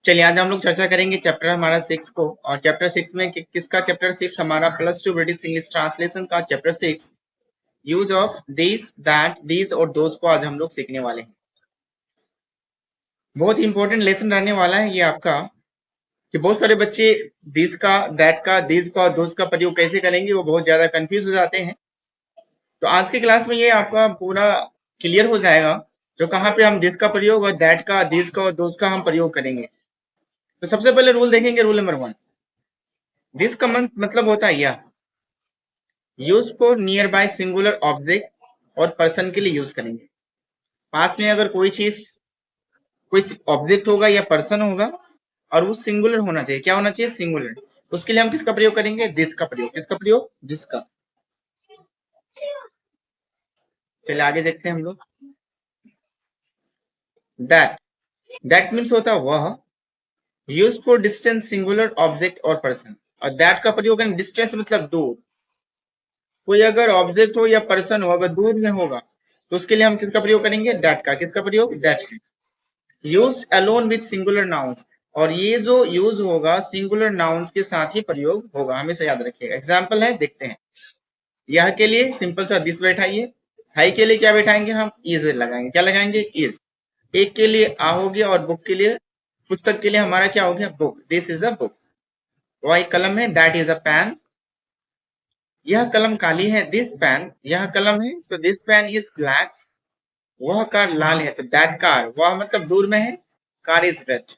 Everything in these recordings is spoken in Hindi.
चलिए आज हम लोग चर्चा करेंगे चैप्टर हमारा 6 को। और चैप्टर 6 में किसका चैप्टर 6? हमारा +2 ब्रिटिश इंग्लिश ट्रांसलेशन का chapter 6, use of this, that, these और दोज को आज हम लोग सीखने वाले हैं। बहुत ही इंपॉर्टेंट लेसन रहने वाला है ये आपका, कि बहुत सारे बच्चे दिस का, दैट का, दीज का और दोज का प्रयोग कैसे करेंगे वो बहुत ज्यादा कंफ्यूज हो जाते हैं। तो आज की क्लास में ये आपका पूरा क्लियर हो जाएगा, जो कहाँ पे हम दिस का प्रयोग और दैट का, दीज का और दोज का हम प्रयोग करेंगे। तो सबसे पहले रूल देखेंगे, रूल नंबर 1। दिस का मतलब होता है यह, use for near by singular object और पर्सन के लिए यूज करेंगे। पास में अगर कोई चीज, कोई ऑब्जेक्ट होगा या पर्सन होगा और वो सिंगुलर होना चाहिए, क्या होना चाहिए? सिंगुलर। उसके लिए हम किसका प्रयोग करेंगे? दिस का प्रयोग। किसका प्रयोग? दिस का। चलिए आगे देखते हैं हम लोग। दैट, दैट मीन्स होता है वह, use for distance singular object और पर्सन। और दैट का प्रयोग करेंगे, डिस्टेंस मतलब दूर। कोई अगर ऑब्जेक्ट हो या पर्सन हो, अगर दूर में होगा तो उसके लिए हम किसका प्रयोग करेंगे? दैट का। किसका प्रयोग? दैट का। Used alone with singular nouns, और ये जो यूज होगा सिंगुलर नाउन्स के साथ ही प्रयोग होगा, हमेशा याद रखिएगा। एग्जांपल है, देखते हैं। यह के लिए सिंपल सा दिस बैठाइए, हाई के लिए क्या बैठाएंगे? हम इज लगाएंगे। क्या लगाएंगे? इज। एक के लिए आ हो गया, और बुक के लिए, पुस्तक के लिए हमारा क्या हो गया? Book. This is a book. वह एक कलम है, दैट इज अ पेन। यह कलम काली है, दिस पेन। यह कलम है, तो दिस पेन इज ब्लैक। वह कार लाल है, तो दैट कार, वह मतलब दूर में है, कार इज रेड।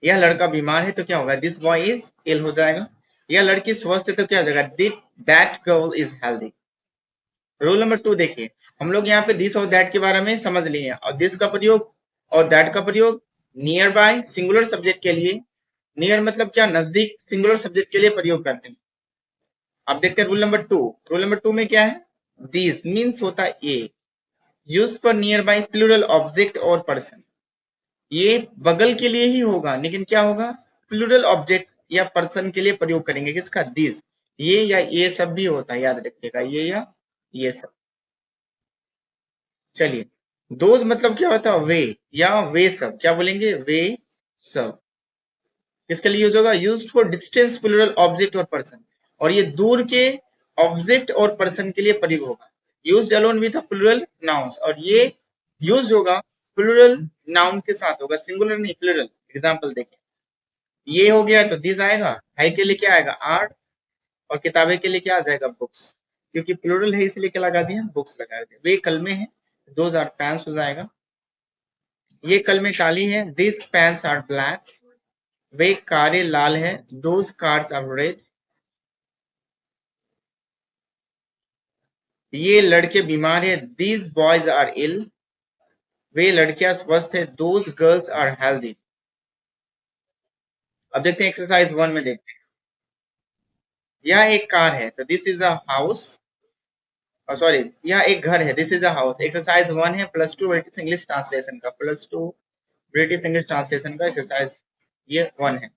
यह लड़का बीमार है, तो क्या होगा? दिस बॉय इज इल हो जाएगा। यह लड़की स्वस्थ है, तो क्या हो जाएगा? That girl is healthy. Rule number 2 देखिए, हम लोग यहाँ पे दिस और दैट के बारे में समझ लिए, और दिस का प्रयोग और दैट का प्रयोग नियर बाय सिंगुलर सब्जेक्ट के लिए, नियर मतलब क्या? नजदीक, सिंगुलर सब्जेक्ट के लिए प्रयोग करते हैं। अब देखते हैं रूल नंबर 2। रूल नंबर 2 में क्या है? दिस मीन्स होता है a, use for nearby plural object और पर्सन। ये बगल के लिए ही होगा, लेकिन क्या होगा? प्लूरल ऑब्जेक्ट या पर्सन के लिए प्रयोग करेंगे। किसका? दिस। ये या ये सब भी होता है, याद रखिएगा, ये या ये सब। चलिए, दोज मतलब क्या होता है? वे या वे सब। क्या बोलेंगे? वे सब। किसके लिए यूज होगा? Use for distance plural object और पर्सन, और ये दूर के ऑब्जेक्ट और पर्सन के लिए प्रयोग होगा। Used alone with plural nouns, और ये यूज होगा प्लूरल नाउन के साथ होगा, सिंगुलर नहीं, प्लूरल। एग्जांपल देखें, ये हो गया तो दिस आएगा, हाई के लिए क्या आएगा? आर्ट, और किताबें के लिए क्या आ जाएगा? बुक्स। क्योंकि प्लूरल है इसलिए क्या लगा दिया? बुक्स लगा दिया। वे कलमे हैं, दोज आर पेन्स हो जाएगा। ये कलमे काली है, दिस पेन्स आर ब्लैक। वे कारें लाल है, दोज कार्स आर रेड। ये लड़के बीमार है, दीज बॉयज आर इल। वे लड़कियां स्वस्थ है, दोज गर्ल्स आर हेल्दी। अब देखते हैं एक्सरसाइज 1 में, देखते हैं। यह एक कार है, तो this is a house. Sorry, यह एक घर है, this is a house. Exercise 1 है +2 ब्रिटिश इंग्लिश ट्रांसलेशन का, +2 ब्रिटिश इंग्लिश ट्रांसलेशन का एक्सरसाइज ये 1 है।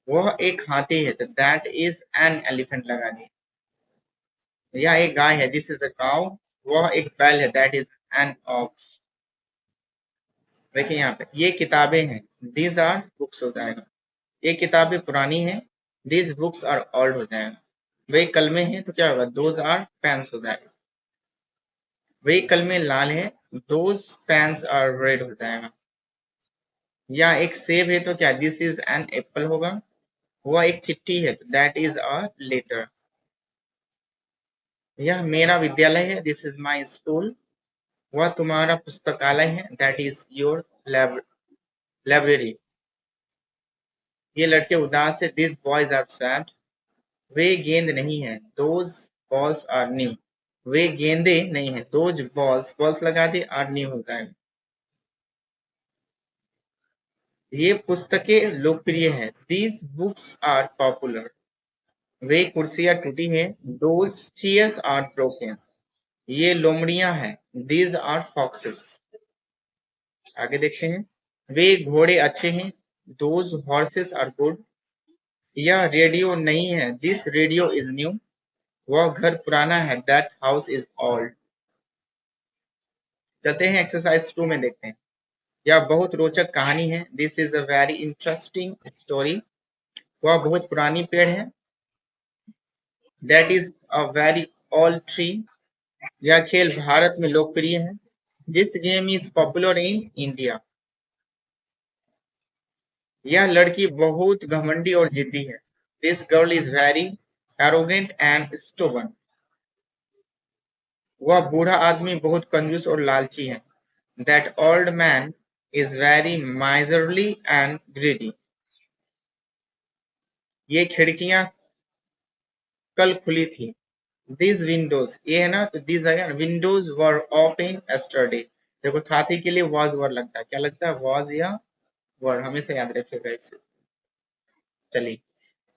वह एक हाथी है, तो दैट इज एन एलिफेंट लगा दिए। यह एक गाय है, दिस इज अ काउ। वह एक बैल है, दैट इज एन ऑक्स। देखिए यहाँ पे, ये किताबें हैं, दीज आर बुक्स हो जाएगा। ये किताबें पुरानी हैं, दीज बुक्स आर ओल्ड हो जाएगा। वे कलमे हैं, तो क्या होगा? दोज आर पेन्स हो जाएगा। वे कलमे लाल है, दोज पेन्स आर रेड हो जाएगा। या एक सेब है, तो क्या? दिस इज एन एप्पल होगा। वह एक चिट्ठी है, दैट इज अ लेटर। यह मेरा विद्यालय है, दिस इज माई स्कूल। वह तुम्हारा पुस्तकालय है, दैट इज योर लाइब्रेरी। ये लड़के उदास है, दिस बॉयज आर सैड। वे गेंद नहीं है, दोज बॉल्स आर न्यू। वे गेंदे नहीं है, दोज बॉल्स, बॉल्स लगा दे, आर न्यू होता है। ये पुस्तकें लोकप्रिय है, दीज बुक्स आर पॉपुलर। वे कुर्सियां टूटी है, दोज चेयर्स आर ब्रोकन। ये लोमड़ियां हैं, दीज आर फॉक्सेस। आगे देखते हैं। वे घोड़े अच्छे हैं, दोज हॉर्सेस आर गुड। यह रेडियो नहीं है, दिस रेडियो इज न्यू। वह घर पुराना है, दैट हाउस इज ओल्ड। चलते हैं एक्सरसाइज 2 में, देखते हैं। या बहुत रोचक कहानी है, this is a very interesting story. वह बहुत पुरानी पेड़ है, that is a very old tree. यह खेल भारत में लोकप्रिय है, this game is popular in India. यह लड़की बहुत घमंडी और जिद्दी है, this girl is very arrogant and stubborn. वह बूढ़ा आदमी बहुत कंजूस और लालची है, that old man is very miserly and greedy. ये खिड़कियां कल खुली थी, these विंडोज, ये है ना, तो these है विंडोज वर ओपन yesterday। देखो थाती के लिए was वर लगता है, क्या लगता है, was या वर, हमेशा याद रखिएगा इसे। चलिए,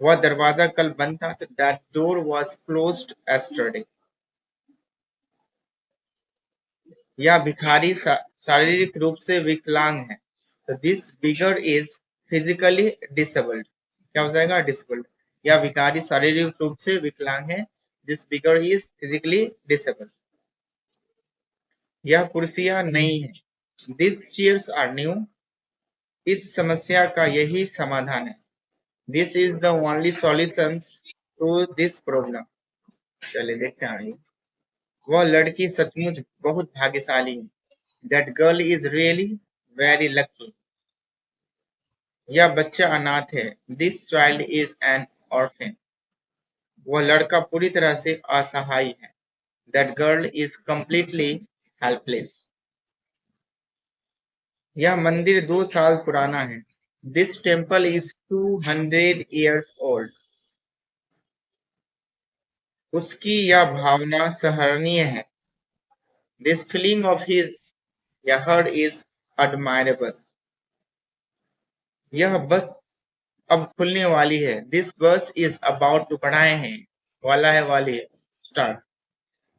वह दरवाजा कल बंद था, तो that door was closed yesterday। यह भिखारी शारीरिक रूप से विकलांग है, तो this bigger is physically disabled. क्या हो जाएगा, डिसेबल्ड। यह भिखारी शारीरिक रूप से विकलांग है, this bigger is physically disabled. यह कुर्सियां नई है, दिस चेयर्स आर न्यू। इस समस्या का यही समाधान है, this is the only solution to this problem. चलिए देखते हैं आगे। वह लड़की सचमुच बहुत भाग्यशाली है, that girl is really very lucky. यह बच्चा अनाथ है, this child is an orphan. वह लड़का पूरी तरह से असहाय है, that girl is completely helpless. यह मंदिर 2 साल पुराना है, this temple is 200 years old। उसकी यह भावना सराहनीय है, दिस फीलिंग ऑफ हिज या हर इज एडमायरेबल। यह बस अब खुलने वाली है, दिस बस इज अबाउट टू, पढ़ाए हैं, वाला है, वाली है, स्टार्ट।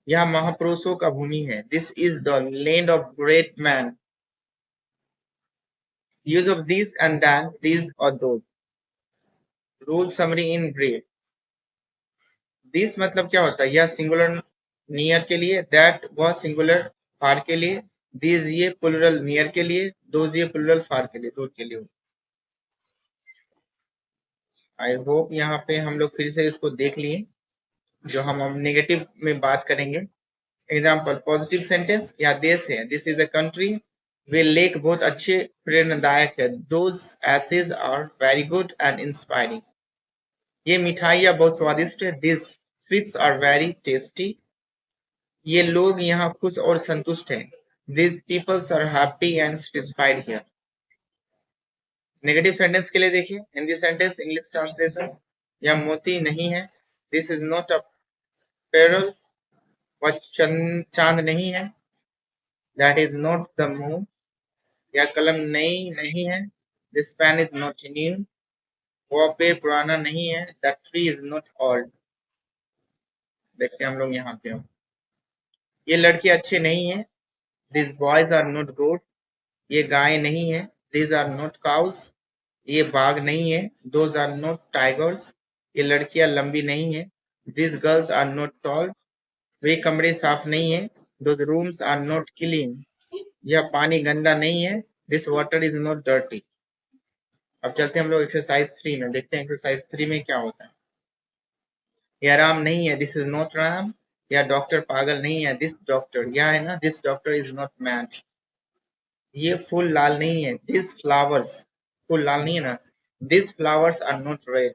यह महापुरुषों का भूमि है, this is the land of great man. Use of this and that, this और those. Rule summary in brief. This मतलब क्या होता है, यह सिंगुलर नियर के लिए, दैट वह सिंगुलर फार के लिए, दिस ये प्लुरल नियर के लिए, दोज ये प्लुरल फार के लिए, दूर के लिए। आई होप यहाँ पे हम लोग फिर से इसको देख लिए, जो हम अब नेगेटिव में बात करेंगे। एग्जाम्पल, पॉजिटिव सेंटेंस, या देश है, दिस इज अ कंट्री। वे लेक बहुत अच्छे प्रेरणादायक है, those essays are very good and inspiring. ये मिठाइयाँ बहुत स्वादिष्ट है, this sweets are very tasty. ये लोग यहाँ खुश और संतुष्ट हैं, this peoples are happy and satisfied here. Negative sentence के लिए देखिए, हिंदी सेंटेंस इंग्लिश ट्रांसलेशन। यह मोती नहीं है, दिस इज नॉट अ पेरल। वह चांद नहीं है, that is not the moon. यह कलम नई नहीं है, this pen is not new. वह पेड़ पुराना नहीं है, that tree is not old. देखते हैं हम लोग यहाँ पे। ये लड़के अच्छे नहीं है, this boys are not good. ये गाय नहीं है, these आर नॉट काउस। ये बाघ नहीं है, दोज आर नॉट टाइगर्स। ये लड़कियां लंबी नहीं है, these girls are not tall. वे कमरे साफ नहीं है, those rooms are not clean. यह पानी गंदा नहीं है, this water is not dirty. अब चलते हैं हम लोग एक्सरसाइज 3 में, देखते हैं एक्सरसाइज 3 में क्या होता है। यह राम नहीं है, दिस इज नॉट राम। यह डॉक्टर पागल नहीं है, दिस डॉक्टर, यह है ना, this doctor is not mad. ये फूल लाल नहीं है, दिस फ्लावर्स, फूल लाल नहीं है ना, this flowers are not red.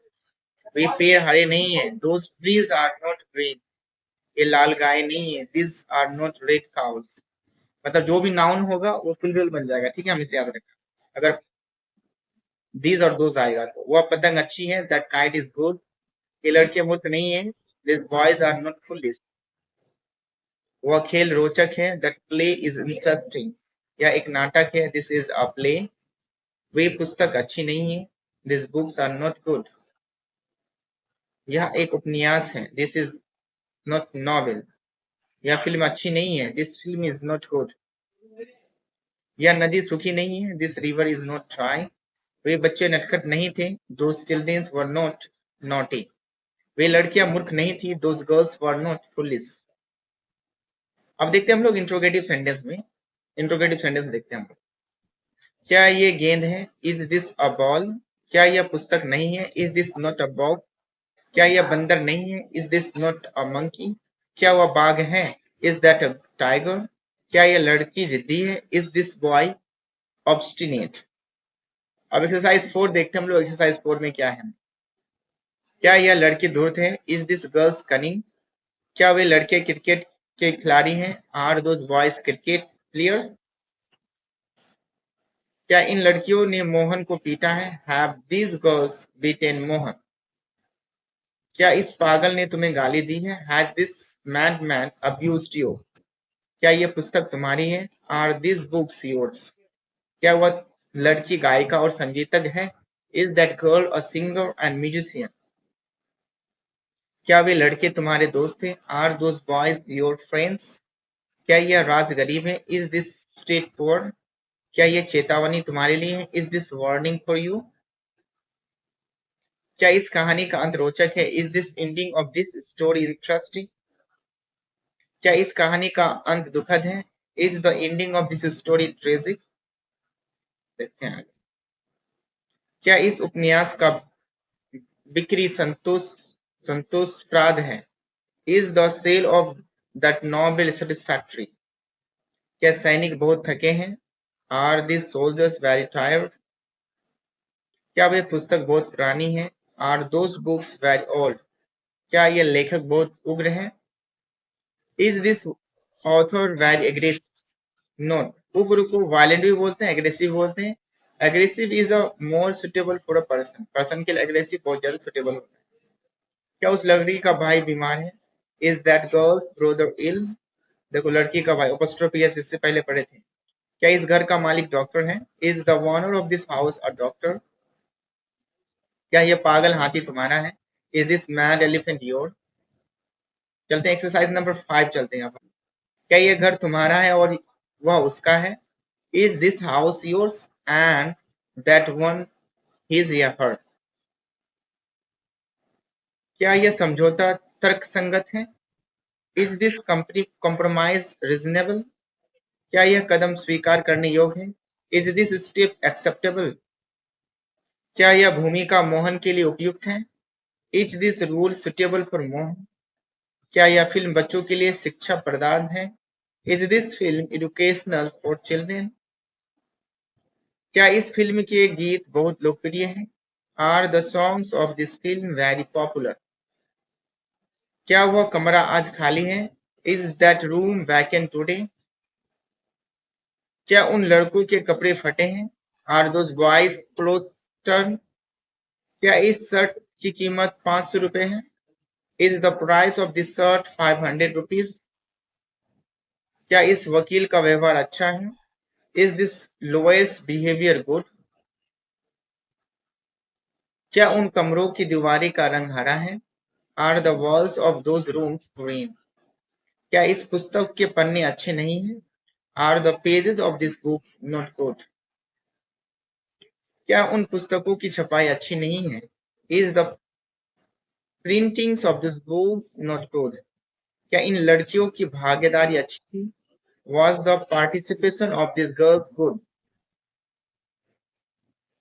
वे पेड़ हरे नहीं है, those trees are not green. ये लाल गाय नहीं है, this are not red cows. मतलब जो भी नाउन होगा वो प्लूरल बन जाएगा, ठीक है, हम इसे याद रखना। अगर दिस और दोज आएगा तो, वह पतंग अच्छी है, दैट काइट इज गुड। ये लड़के मूर्ख नहीं है, this boys are not foolish. वह खेल रोचक है, दैट प्ले इज इंटरेस्टिंग। यह एक नाटक है, दिस इज अ प्ले। वे पुस्तक अच्छी नहीं है, this books are not good. यह एक उपन्यास है, दिस इज नॉट नॉवेल। यह फिल्म अच्छी नहीं है, this film is not good. यह नदी सूखी नहीं है, this river is not dry. वे बच्चे नटखट नहीं थे, those children were not naughty. वे लड़कियां मूर्ख नहीं थी, those girls were not foolish. अब देखते हैं हम लोग इंट्रोगेटिव सेंटेंस में, इंट्रोगेटिव सेंटेंस देखते हैं हम लोग। क्या ये गेंद है? Is this a ball? क्या यह पुस्तक नहीं है? Is this not a book? क्या यह बंदर नहीं है? Is this not a monkey? क्या वह बाघ है? Is that a tiger? क्या यह लड़की जिद्दी है? Is this boy obstinate? अब एक्सरसाइज 4 देखते हैं हम लोग। एक्सरसाइज 4 में क्या है? क्या यह लड़की धूर्त है? Is this girls cunning? क्या वे लड़के क्रिकेट के खिलाड़ी हैं? Are those boys cricket player? क्या इन लड़कियों ने मोहन को पीटा है? Have these girls beaten Mohan? क्या इस पागल ने तुम्हें गाली दी है? Has this madman abused you? क्या ये पुस्तक तुम्हारी है? Are this books yours? क्या वह लड़की गायिका और संगीतज्ञ है? Is that girl a singer and musician? क्या वे लड़के तुम्हारे दोस्त थे? Are those boys your friends? क्या यह राज गरीब है? Is this state poor? क्या यह चेतावनी तुम्हारे लिए है? Is this warning for you? क्या इस कहानी का अंत रोचक है? Is this ending of this story interesting? क्या इस कहानी का अंत दुखद है? Is the ending of this story tragic? देखते हैं आगे। क्या इस उपन्यास का बिक्री संतोषप्रद है? Is the sale of that novel satisfactory? क्या सैनिक बहुत थके हैं? Are this soldiers very tired? क्या वे पुस्तक बहुत पुरानी है? Are those books very old? क्या ये लेखक बहुत उग्र है? Is this author very aggressive? Note, उग्र को वायलेंट भी बोलते हैं, एग्रेसिव बोलते हैं। Aggressive is a more suitable for a person के लिए एग्रेसिव बहुत ज्यादा सुटेबल होता है। क्या उस लड़की का भाई बीमार है? इज दैट गर्ल्स ब्रदर इल? देखो, लड़की का भाई एपोस्ट्रोफी इससे पहले पढ़े थे। क्या इस घर का मालिक डॉक्टर है? Is the owner of this house a doctor? क्या यह पागल हाथी तुम्हारा है? Is this mad elephant your? चलते हैं एक्सरसाइज नंबर 5 चलते हैं यहाँ पर। क्या यह घर तुम्हारा है और वह उसका है? Is this house yours and that one his या हर? क्या यह समझौता तर्कसंगत है? Is this compromise reasonable? क्या यह कदम स्वीकार करने योग्य है? Is this step acceptable? क्या यह भूमिका मोहन के लिए उपयुक्त है? Is this rule suitable for Mohan? क्या यह फिल्म बच्चों के लिए शिक्षा प्रदान है? Is this film educational for children? क्या इस फिल्म के गीत बहुत लोकप्रिय हैं? Are the songs of this film very popular? क्या वह कमरा आज खाली है? Is that room vacant today? क्या उन लड़कों के कपड़े फटे हैं? Are those boys clothes torn? क्या इस शर्ट की कीमत 500 रुपए है? Is the price of this shirt 500 rupees? क्या इस वकील का व्यवहार अच्छा है? Is this lawyer's behaviour good? क्या उन कमरों की दीवारें का रंग हरा है? Are the walls of those rooms green? क्या इस पुस्तक के पन्ने अच्छे नहीं हैं? Are the pages of this book not good? क्या उन पुस्तकों की छपाई अच्छी नहीं है? Is the printings of this books not good? क्या इन लड़कियों की भागीदारी अच्छी थी? Was the participation of this girls good?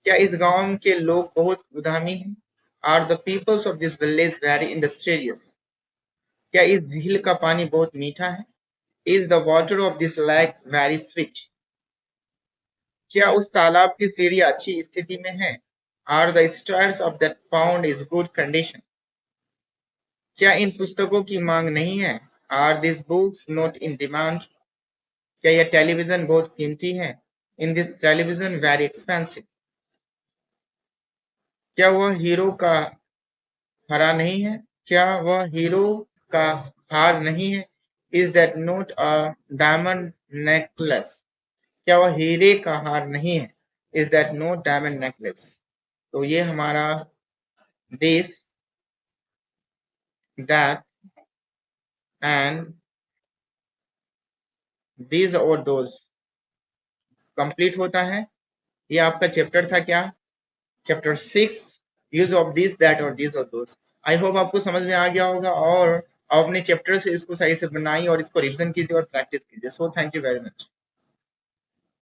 क्या इस गांव के लोग बहुत उद्यमी हैं? Are the peoples of this village very industrious? क्या इस झील का पानी बहुत मीठा है? Is the water of this lake very sweet? क्या उस तालाब की सीढ़ियां अच्छी स्थिति में है? Are the stairs of that pond is good condition? क्या इन पुस्तकों की मांग नहीं है? Are this books not in demand? क्या यह टेलीविजन बहुत कीमती है? In this television very expensive? क्या वह हीरो का हरा नहीं है? क्या वह हीरो का हार नहीं है? Is that not a diamond necklace? क्या वह हीरे का हार नहीं है? Is that not diamond necklace? तो ये हमारा दिस, दैट एंड these और those कंप्लीट होता है। ये आपका चैप्टर था क्या? Chapter 6, use of this that और दिस और दोस। आई होप आपको समझ में आ गया होगा और आप अपने चैप्टर से इसको सही से बनाइए और इसको रिवीजन कीजिए और प्रैक्टिस कीजिए। So thank you very much.